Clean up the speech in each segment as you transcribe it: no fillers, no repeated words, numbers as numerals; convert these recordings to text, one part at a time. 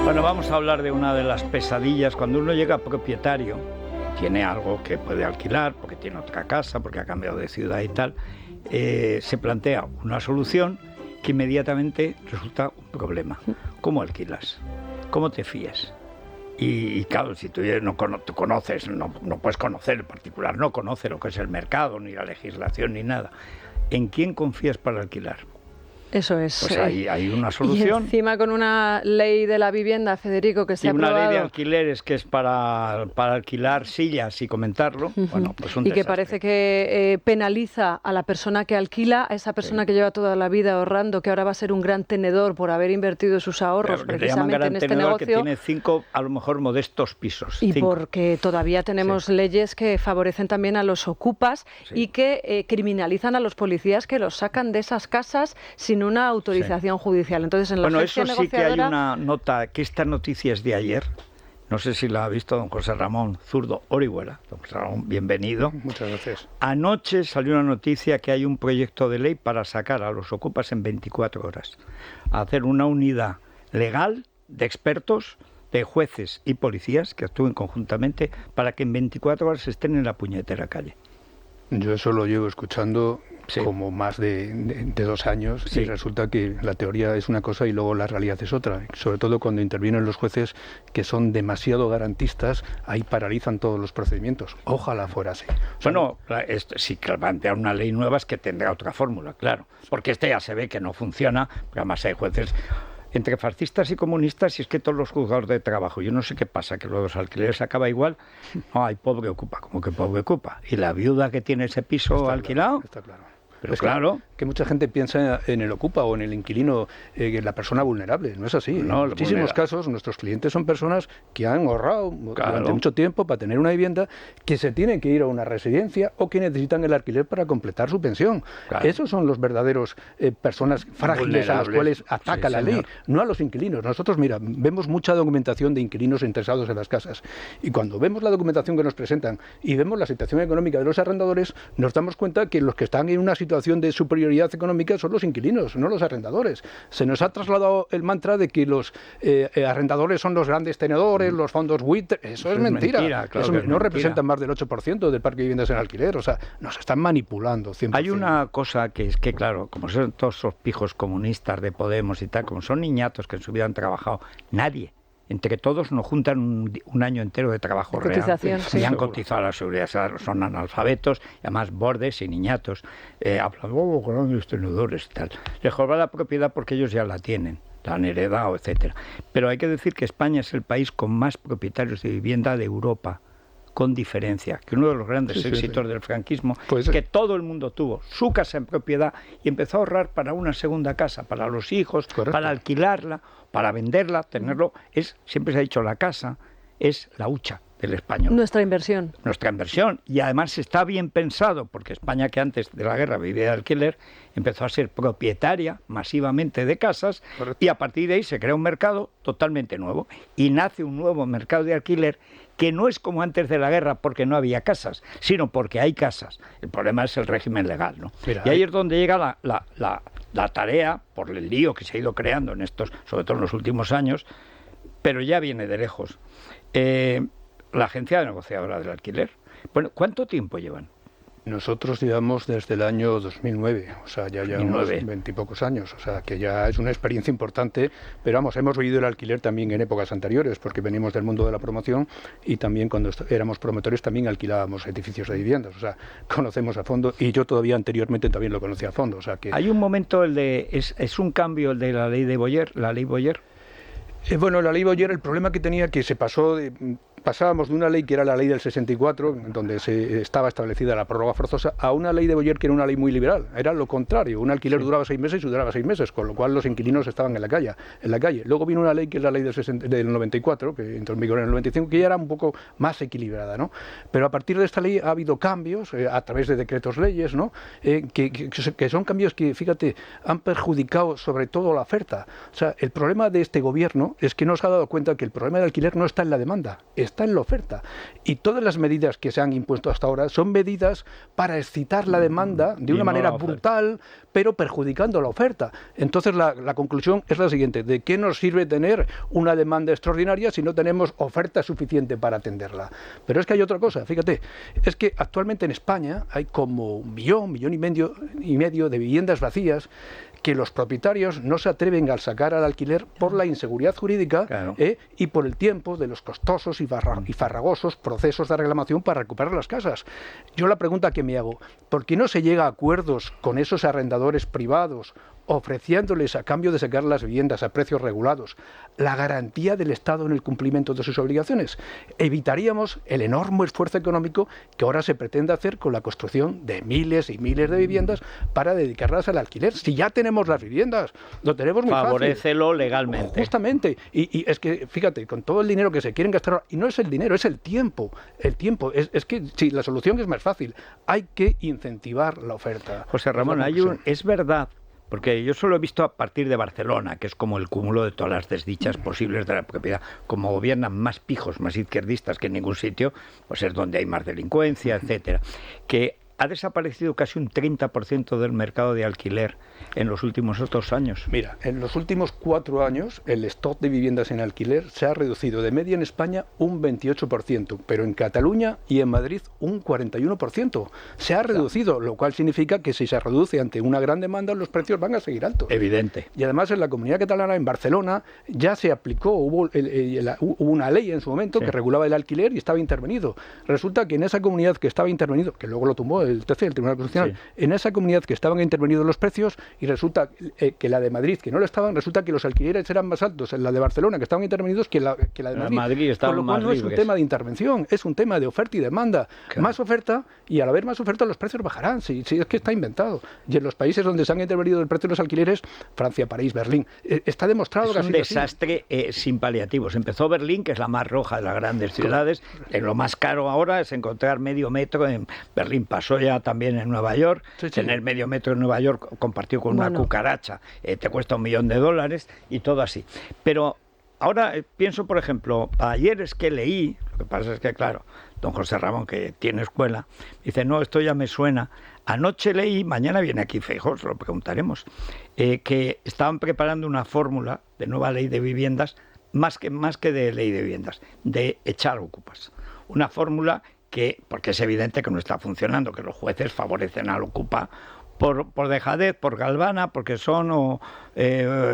Bueno, vamos a hablar de una de las pesadillas. Cuando uno llega propietario, tiene algo que puede alquilar, porque tiene otra casa, porque ha cambiado de ciudad y tal, se plantea una solución que inmediatamente resulta un problema. ¿Cómo alquilas? ¿Cómo te fías? Y claro, si tú no conoces, no puedes conocer el particular, no conoce lo que es el mercado, ni la legislación, ni nada. ¿En quién confías para alquilar? Eso es. Pues hay una solución. Y encima con una ley de la vivienda, Federico, que se ha aprobado. Y una ley de alquileres que es para alquilar sillas y comentarlo. Bueno, pues un y que desastre. parece que penaliza a la persona que alquila, a esa persona que lleva toda la vida ahorrando, que ahora va a ser un gran tenedor por haber invertido sus ahorros precisamente en este negocio. Que tiene 5, a lo mejor modestos pisos. Y 5. porque todavía tenemos leyes que favorecen también a los ocupas y que criminalizan a los policías que los sacan de esas casas sin una autorización judicial. Entonces, en la agencia eso sí que hay negociadora... una nota, que esta noticia es de ayer. No sé si la ha visto don José Ramón Zurdo Orihuela. Don José Ramón, bienvenido. Muchas gracias. Anoche salió una noticia que hay un proyecto de ley para sacar a los ocupas en 24 horas. A hacer una unidad legal de expertos, de jueces y policías que actúen conjuntamente para que en 24 horas estén en la puñetera calle. Yo eso lo llevo escuchando como más de 2 años y resulta que la teoría es una cosa y luego la realidad es otra. Sobre todo cuando intervienen los jueces que son demasiado garantistas, ahí paralizan todos los procedimientos. Ojalá fuera así. Bueno, si plantea una ley nueva es que tendrá otra fórmula, claro. Porque ya se ve que no funciona, porque además hay jueces... Entre fascistas y comunistas, y es que todos los juzgados de trabajo, yo no sé qué pasa, que los alquileres acaba igual. No, hay pobre ocupa, como que pobre ocupa. Y la viuda que tiene ese piso alquilado... Está claro. Pero es claro que mucha gente piensa en el ocupa o en el inquilino, en la persona vulnerable. No es así. No, en muchísimos casos nuestros clientes son personas que han ahorrado durante mucho tiempo para tener una vivienda, que se tienen que ir a una residencia o que necesitan el alquiler para completar su pensión. Esos son los verdaderos personas frágiles a las cuales ataca la ley, no a los inquilinos. Nosotros, mira, vemos mucha documentación de inquilinos interesados en las casas y cuando vemos la documentación que nos presentan y vemos la situación económica de los arrendadores, nos damos cuenta que los que están en una situación de superioridad económica son los inquilinos, no los arrendadores. Se nos ha trasladado el mantra de que los arrendadores son los grandes tenedores, los fondos buitre. Eso es mentira. Claro, eso no representan más del 8% del parque de viviendas en alquiler. O sea, nos están manipulando 100%. Hay una cosa que es que, claro, como son todos esos pijos comunistas de Podemos y tal, como son niñatos que en su vida han trabajado, nadie... Entre todos nos juntan un año entero de trabajo real. Y han cotizado a la seguridad, son analfabetos, y además bordes y niñatos. Hablan, grandes tenedores y tal. Les jodan la propiedad porque ellos ya la tienen, la han heredado, etcétera. Pero hay que decir que España es el país con más propietarios de vivienda de Europa, con diferencia, que uno de los grandes éxitos del franquismo es que todo el mundo tuvo su casa en propiedad y empezó a ahorrar para una segunda casa, para los hijos, para alquilarla, para venderla, tenerlo. Siempre se ha dicho, la casa es la hucha del español. Nuestra inversión. Nuestra inversión. Y además está bien pensado, porque España, que antes de la guerra vivía de alquiler, empezó a ser propietaria masivamente de casas. Y a partir de ahí se crea un mercado totalmente nuevo. Y nace un nuevo mercado de alquiler que no es como antes de la guerra porque no había casas, sino porque hay casas. El problema es el régimen legal, ¿no? Y ahí es donde llega la tarea, por el lío que se ha ido creando en estos, sobre todo en los últimos años, pero ya viene de lejos. La agencia negociadora del alquiler. Bueno, ¿cuánto tiempo llevan? Nosotros llevamos desde el año 2009, o sea, ya llevamos 20 y pocos años, o sea, que ya es una experiencia importante, pero vamos, hemos vivido el alquiler también en épocas anteriores, porque venimos del mundo de la promoción y también cuando éramos promotores también alquilábamos edificios de viviendas, o sea, conocemos a fondo y yo todavía anteriormente también lo conocía a fondo, o sea que... Hay un momento, es un cambio el de la ley de Boyer, la ley Boyer. Bueno, la ley Boyer, el problema que tenía que se pasábamos de una ley que era la ley del 64, donde estaba establecida la prórroga forzosa, a una ley de Boyer que era una ley muy liberal. Era lo contrario, un alquiler duraba 6 meses y duraba 6 meses, con lo cual los inquilinos estaban en la calle. Luego vino una ley que es la ley del 94, que entró en vigor en el 95, que ya era un poco más equilibrada, ¿no? Pero a partir de esta ley ha habido cambios a través de decretos leyes, ¿no? Que son cambios que, fíjate, han perjudicado sobre todo la oferta. O sea, el problema de este gobierno es que no se ha dado cuenta que el problema del alquiler no está en la demanda, está está en la oferta. Y todas las medidas que se han impuesto hasta ahora son medidas para excitar la demanda de una manera brutal, pero perjudicando la oferta. Entonces la conclusión es la siguiente: ¿de qué nos sirve tener una demanda extraordinaria si no tenemos oferta suficiente para atenderla? Pero es que hay otra cosa, fíjate, es que actualmente en España hay como 1 millón y medio de viviendas vacías que los propietarios no se atreven a sacar al alquiler por la inseguridad jurídica, claro, y por el tiempo de los costosos y farragosos procesos de reclamación para recuperar las casas. Yo la pregunta que me hago: ¿por qué no se llega a acuerdos con esos arrendadores privados, ofreciéndoles, a cambio de sacar las viviendas a precios regulados, la garantía del Estado en el cumplimiento de sus obligaciones? Evitaríamos el enorme esfuerzo económico que ahora se pretende hacer con la construcción de miles y miles de viviendas para dedicarlas al alquiler. Si ya tenemos las viviendas, lo tenemos muy fácil. Favorécelo legalmente. Justamente. Y es que, fíjate, con todo el dinero que se quieren gastar, y no es el dinero, es el tiempo. El tiempo. Es que sí, la solución es más fácil. Hay que incentivar la oferta. José Ramón, es verdad, porque yo solo he visto a partir de Barcelona, que es como el cúmulo de todas las desdichas posibles de la propiedad. Como gobiernan más pijos, más izquierdistas que en ningún sitio, pues es donde hay más delincuencia, etcétera. Que ha desaparecido casi un 30% del mercado de alquiler en los últimos 2 años. Mira, en los últimos 4 años el stock de viviendas en alquiler se ha reducido de media en España un 28%, pero en Cataluña y en Madrid un 41%. Se ha reducido, lo cual significa que si se reduce ante una gran demanda, los precios van a seguir altos. Evidente. Y además en la Comunidad Catalana, en Barcelona, ya se aplicó, hubo una ley en su momento, sí, que regulaba el alquiler y estaba intervenido. Resulta que en esa comunidad que estaba intervenido, que luego lo tumbó el TC, el Tribunal Constitucional, sí, en esa comunidad que estaban intervenidos los precios, y resulta que la de Madrid, que no lo estaban, resulta que los alquileres eran más altos en la de Barcelona, que estaban intervenidos, que la de Madrid. Con lo cual no es un tema de intervención, es un tema de oferta y demanda. Claro. Más oferta, y al haber más oferta los precios bajarán, si es que está inventado. Y en los países donde se han intervenido el precio de los alquileres, Francia, París, Berlín, está demostrado que es un desastre sin paliativos. Empezó Berlín, que es la más roja de las grandes ciudades. En lo más caro ahora es encontrar medio metro en Berlín. Pasó ya también en Nueva York. Sí, sí. Tener medio metro en Nueva York compartido con una cucaracha te cuesta $1 millón y todo así. Pero ahora pienso, por ejemplo, ayer es que leí, lo que pasa es que, claro, don José Ramón, que tiene escuela, dice, no, esto ya me suena. Anoche leí, mañana viene aquí Feijóo, se lo preguntaremos, que estaban preparando una fórmula de nueva ley de viviendas, más que de ley de viviendas, de echar ocupas. Una fórmula porque es evidente que no está funcionando, que los jueces favorecen al ocupa por dejadez, por galvana, porque son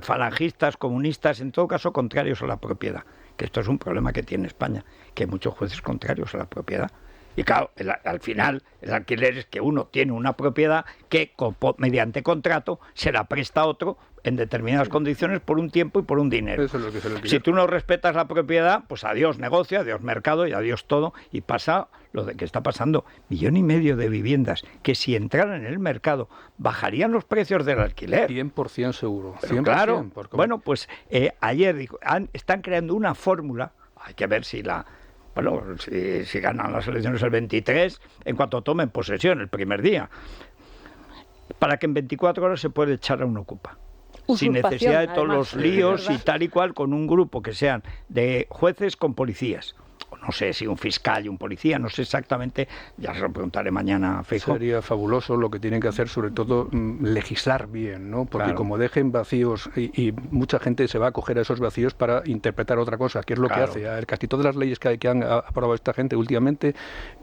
falangistas, comunistas, en todo caso contrarios a la propiedad. Que esto es un problema que tiene España, que hay muchos jueces contrarios a la propiedad. Y claro, al final, el alquiler es que uno tiene una propiedad que mediante contrato se la presta a otro en determinadas condiciones por un tiempo y por un dinero. Eso es lo que se lo si tú no respetas la propiedad, pues adiós negocio, adiós mercado y adiós todo. Y pasa lo de que está pasando. 1,5 millones de viviendas que si entraran en el mercado bajarían los precios del alquiler. 100% seguro. 100%, claro. Bueno, pues ayer están creando una fórmula, hay que ver si ganan las elecciones el 23, en cuanto tomen posesión el primer día, para que en 24 horas se pueda echar a un ocupa. Sin necesidad de todos los líos y tal y cual, con un grupo que sean de jueces con policías. No sé si un fiscal y un policía, no sé exactamente, ya se lo preguntaré mañana a Feijóo. Sería fabuloso. Lo que tienen que hacer, sobre todo, legislar bien, ¿no? Porque claro, como dejen vacíos y mucha gente se va a acoger a esos vacíos para interpretar otra cosa, que es lo que hace. Casi todas las leyes que han aprobado esta gente últimamente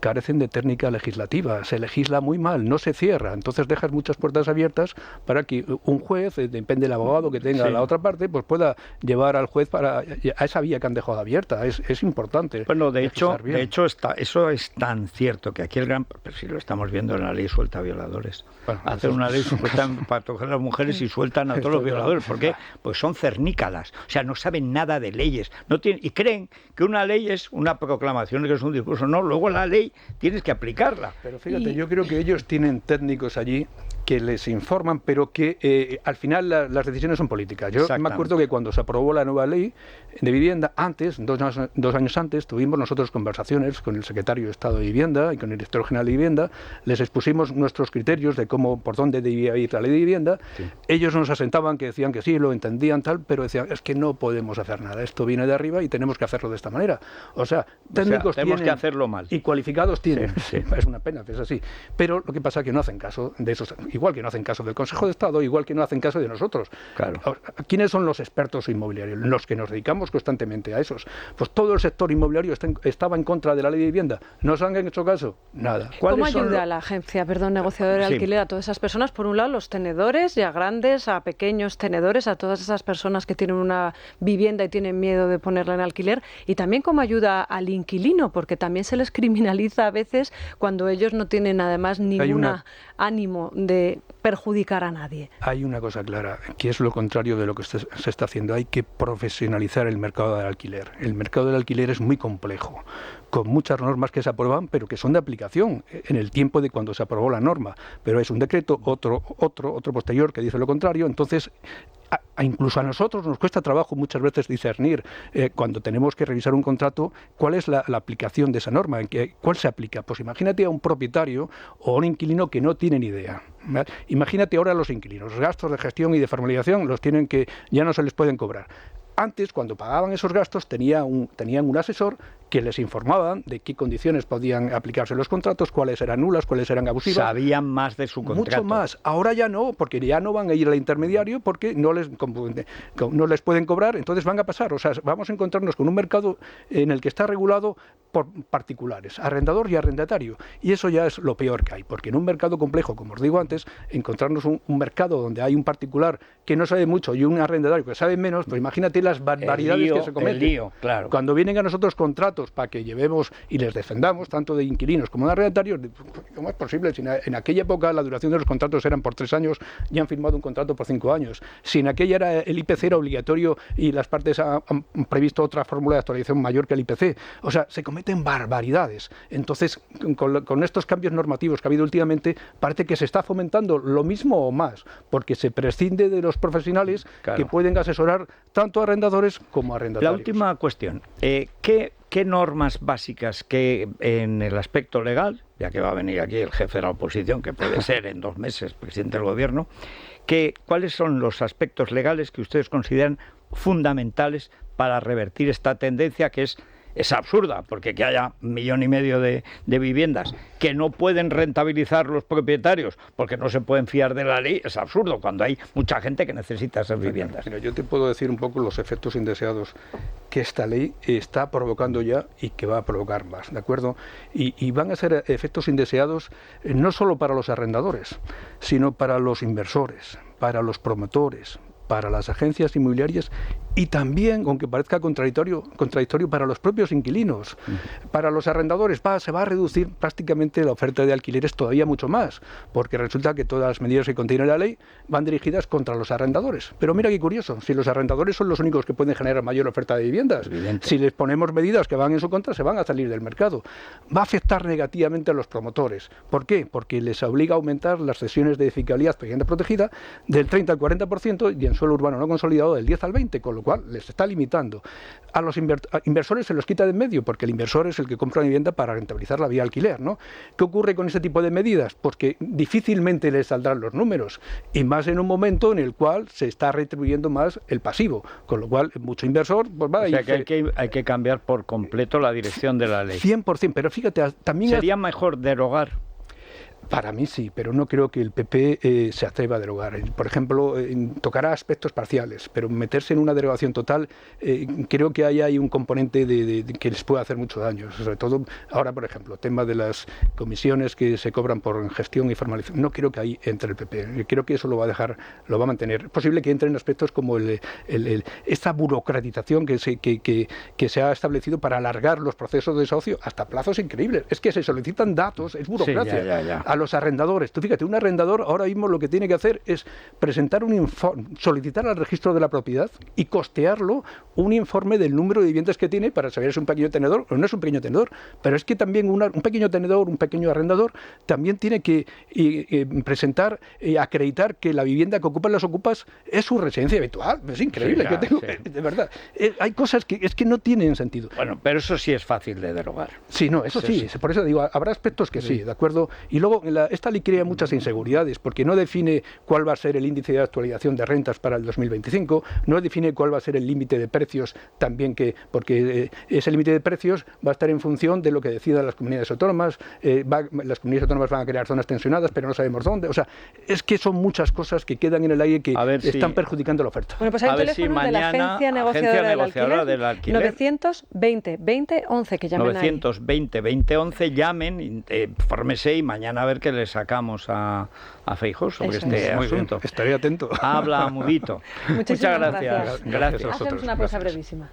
carecen de técnica legislativa, se legisla muy mal, no se cierra, entonces dejas muchas puertas abiertas para que un juez, depende del abogado que tenga la otra parte, pues pueda llevar al juez a esa vía que han dejado abierta. Es importante. Bueno, de hecho eso es tan cierto que aquí pero si lo estamos viendo en la ley suelta violadores. Bueno, hacen una ley para coger a las mujeres y sueltan a todos los violadores. ¿Por qué? Pues son cernícalas. O sea, no saben nada de leyes. Y creen que una ley es una proclamación, que es un discurso. No, luego la ley tienes que aplicarla. Pero fíjate, yo creo que ellos tienen técnicos allí que les informan, pero que al final las decisiones son políticas. Yo me acuerdo que cuando se aprobó la nueva ley de vivienda, antes, dos años antes, tuvimos nosotros conversaciones con el secretario de Estado de Vivienda y con el director general de Vivienda, les expusimos nuestros criterios de por dónde debía ir la ley de vivienda. Sí. Ellos nos asentaban, que decían que sí, lo entendían tal, pero decían, es que no podemos hacer nada, esto viene de arriba y tenemos que hacerlo de esta manera. O sea, técnicos tenemos que hacerlo mal. Y cualificados tienen. Sí. Es una pena, es así. Pero lo que pasa es que no hacen caso de esos, igual que no hacen caso del Consejo de Estado, igual que no hacen caso de nosotros. Claro. ¿Quiénes son los expertos inmobiliarios? Los que nos dedicamos constantemente a esos. Pues todo el sector inmobiliario estaba en contra de la ley de vivienda. ¿Nos han hecho caso? Nada. ¿Cómo ayuda la agencia, negociadora de alquiler a todas esas personas? Por un lado, los tenedores, ya grandes, a pequeños tenedores, a todas esas personas que tienen una vivienda y tienen miedo de ponerla en alquiler. Y también cómo ayuda al inquilino, porque también se les criminaliza a veces cuando ellos no tienen además ningún ánimo de perjudicar a nadie. Hay una cosa clara, que es lo contrario de lo que se está haciendo. Hay que profesionalizar el mercado del alquiler. El mercado del alquiler es muy complejo, con muchas normas que se aprueban, pero que son de aplicación en el tiempo de cuando se aprobó la norma. Pero es un decreto, otro posterior que dice lo contrario. Entonces, incluso a nosotros nos cuesta trabajo muchas veces discernir cuando tenemos que revisar un contrato cuál es la aplicación de esa norma, cuál se aplica. Pues imagínate a un propietario o a un inquilino que no tiene ni idea. ¿Vale? Imagínate ahora a los inquilinos, los gastos de gestión y de formalización los tienen que ya no se les pueden cobrar. Antes, cuando pagaban esos gastos, tenían un asesor que les informaban de qué condiciones podían aplicarse los contratos, cuáles eran nulas, cuáles eran abusivas. Sabían más de su contrato. Mucho más. Ahora ya no, porque ya no van a ir al intermediario porque no les pueden cobrar, entonces van a pasar. O sea, vamos a encontrarnos con un mercado en el que está regulado por particulares, arrendador y arrendatario. Y eso ya es lo peor que hay, porque en un mercado complejo, como os digo antes, encontrarnos un mercado donde hay un particular que no sabe mucho y un arrendatario que sabe menos, pues imagínate las barbaridades que se cometen. El lío, claro. Cuando vienen a nosotros contratos para que llevemos y les defendamos, tanto de inquilinos como de arrendatarios, ¿cómo es posible? Si en aquella época la duración de los contratos eran por 3 años y han firmado un contrato por 5 años. Si en aquella el IPC era obligatorio y las partes han previsto otra fórmula de actualización mayor que el IPC. O sea, se cometen barbaridades. Entonces, con estos cambios normativos que ha habido últimamente, parece que se está fomentando lo mismo o más, porque se prescinde de los profesionales que pueden asesorar tanto a arrendadores como a arrendatarios. La última cuestión, ¿qué normas básicas que en el aspecto legal, ya que va a venir aquí el jefe de la oposición, que puede ser en 2 meses presidente del gobierno, cuáles son los aspectos legales que ustedes consideran fundamentales para revertir esta tendencia que es absurda, porque que haya 1,5 millones de viviendas que no pueden rentabilizar los propietarios porque no se pueden fiar de la ley, es absurdo cuando hay mucha gente que necesita esas viviendas. Mira, yo te puedo decir un poco los efectos indeseados que esta ley está provocando ya y que va a provocar más, ¿de acuerdo? Y van a ser efectos indeseados no solo para los arrendadores, sino para los inversores, para los promotores, para las agencias inmobiliarias y también, aunque parezca contradictorio para los propios inquilinos. Para los arrendadores se va a reducir prácticamente la oferta de alquileres todavía mucho más, porque resulta que todas las medidas que contiene la ley van dirigidas contra los arrendadores. Pero mira qué curioso, si los arrendadores son los únicos que pueden generar mayor oferta de viviendas, si les ponemos medidas que van en su contra, se van a salir del mercado. Va a afectar negativamente a los promotores. ¿Por qué? Porque les obliga a aumentar las cesiones de fiscalidad de vivienda protegida del 30 al 40% y en suelo urbano no consolidado del 10 al 20%, con lo cual les está limitando. A los inversores se los quita de en medio, porque el inversor es el que compra una vivienda para rentabilizar la vía alquiler, ¿no? ¿Qué ocurre con este tipo de medidas? Pues que difícilmente les saldrán los números, y más en un momento en el cual se está retribuyendo más el pasivo, con lo cual mucho inversor pues va a ir... O sea que hay que cambiar por completo la dirección de la ley. 100%, pero fíjate, también... ¿Sería mejor derogar? Para mí sí, pero no creo que el PP se atreva a derogar. Por ejemplo, tocará aspectos parciales, pero meterse en una derogación total, creo que ahí hay un componente que les puede hacer mucho daño. Sobre todo ahora, por ejemplo, tema de las comisiones que se cobran por gestión y formalización. No creo que ahí entre el PP. Creo que eso lo va a mantener. Es posible que entren aspectos como esta burocratización que se ha establecido para alargar los procesos de desahucio hasta plazos increíbles. Es que se solicitan datos, es burocracia. Sí, ya. los arrendadores. Tú fíjate, un arrendador ahora mismo lo que tiene que hacer es presentar un informe, solicitar al registro de la propiedad y costearlo un informe del número de viviendas que tiene para saber si es un pequeño tenedor o no es un pequeño tenedor. Pero es que también un pequeño tenedor, un pequeño arrendador, también tiene que presentar, acreditar que la vivienda que ocupan los ocupas es su residencia habitual. Es increíble. Sí, claro, de verdad. Hay cosas que es que no tienen sentido. Bueno, pero eso sí es fácil de derogar. Sí, no, eso sí. Por eso digo, habrá aspectos que sí, ¿de acuerdo? Y luego, esta ley crea muchas inseguridades, porque no define cuál va a ser el índice de actualización de rentas para el 2025, no define cuál va a ser el límite de precios también, porque ese límite de precios va a estar en función de lo que decidan las comunidades autónomas. Las comunidades autónomas van a crear zonas tensionadas, pero no sabemos dónde. O sea, es que son muchas cosas que quedan en el aire que están perjudicando la oferta. Bueno, pues hay un teléfono de la Agencia Negociadora del Alquiler, 920 20 11, que llamen 920 20 11, llamen, fórmese y mañana a ver qué le sacamos a Feijóo sobre este asunto. Estaré atento. Habla mudito. Muchas gracias. Gracias a vosotros. Hacemos una pausa brevísima.